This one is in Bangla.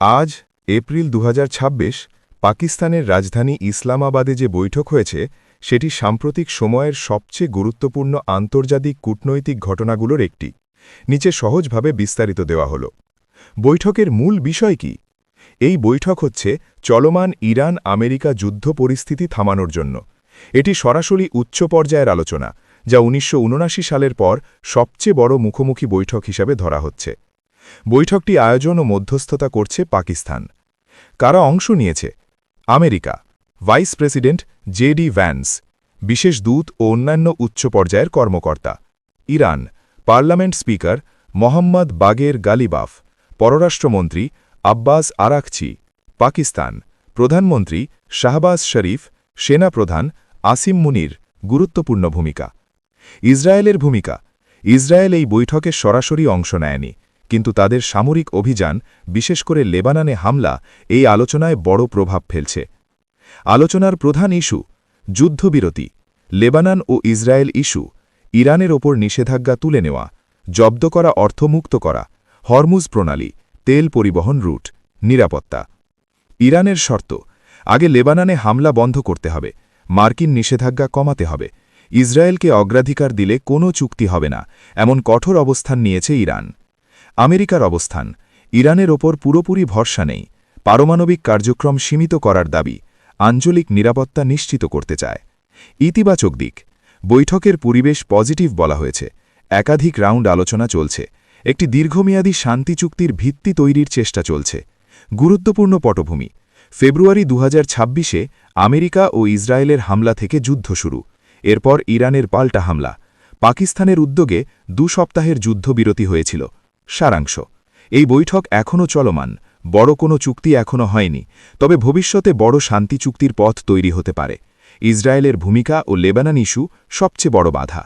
আজ এপ্রিল ২০২৬ পাকিস্তানের রাজধানী ইসলামাবাদে যে বৈঠক হয়েছে সেটি সাম্প্রতিক সময়ের সবচেয়ে গুরুত্বপূর্ণ আন্তর্জাতিক কূটনৈতিক ঘটনাগুলোর একটি। নিচে সহজভাবে বিস্তারিত দেওয়া হল। বৈঠকের মূল বিষয় কি? এই বৈঠক হচ্ছে চলমান ইরান আমেরিকা যুদ্ধ পরিস্থিতি থামানোর জন্য। এটি সরাসরি উচ্চ পর্যায়ের আলোচনা, যা ১৯৭৯ সালের পর সবচেয়ে বড় মুখোমুখি বৈঠক হিসাবে ধরা হচ্ছে। বৈঠকটি আয়োজন ও মধ্যস্থতা করছে পাকিস্তান। কারা অংশ নিয়েছে? America, vice president J.D.. Vance, বিশেষ দূত ও অন্যান্য উচ্চ পর্যায়ের কর্মকর্তা। ইরান, পার্লামেন্ট স্পিকার মোহাম্মদ বাগের গালিবাফ, পররাষ্ট্রমন্ত্রী আব্বাস আরাকচি। পাকিস্তান, প্রধানমন্ত্রী শাহবাজ শরীফ, সেনাপ্রধান আসিম মুনির। গুরুত্বপূর্ণ ভূমিকা। ইসরায়েলের ভূমিকা। ইসরায়েল এই বৈঠকে সরাসরি অংশ নেয়নি, কিন্তু তাদের সামরিক অভিযান, বিশেষ করে লেবাননে হামলা, এই আলোচনায় বড় প্রভাব ফেলছে। আলোচনার প্রধান ইস্যু যুদ্ধবিরতি, লেবানন ও ইসরায়েল ইস্যু, ইরানের ওপর নিষেধাজ্ঞা তুলে নেওয়া, জব্দ করা অর্থ মুক্ত করা, হরমুজ প্রণালী, তেল পরিবহন রুট, নিরাপত্তা। ইরানের শর্ত: আগে লেবাননে হামলা বন্ধ করতে হবে, মার্কিন নিষেধাজ্ঞা কমাতে হবে, ইসরায়েলকে অগ্রাধিকার দিলে কোনো চুক্তি হবে না, এমন কঠোর অবস্থান নিয়েছে ইরান। আমেরিকার অবস্থান: ইরানের ওপর পুরোপুরি ভরসা নেই, পারমাণবিক কার্যক্রম সীমিত করার দাবি, আঞ্চলিক নিরাপত্তা নিশ্চিত করতে চায়। ইতিবাচক দিক: বৈঠকের পরিবেশ পজিটিভ বলা হয়েছে, একাধিক রাউন্ড আলোচনা চলছে, একটি দীর্ঘমেয়াদী শান্তি চুক্তির ভিত্তি তৈরির চেষ্টা চলছে। গুরুত্বপূর্ণ পটভূমি: ফেব্রুয়ারি ২০২৬-এ আমেরিকা ও ইসরায়েলের হামলা থেকে যুদ্ধ শুরু, এরপর ইরানের পাল্টা হামলা। পাকিস্তানের উদ্যোগে ২ সপ্তাহের যুদ্ধবিরতি হয়েছিল। সারাংশ: এই বৈঠক এখনও চলমান, বড় কোনো চুক্তি এখনও হয়নি, তবে ভবিষ্যতে বড় শান্তি চুক্তির পথ তৈরি হতে পারে। ইসরায়েলের ভূমিকা ও লেবানন ইস্যু সবচেয়ে বড় বাধা।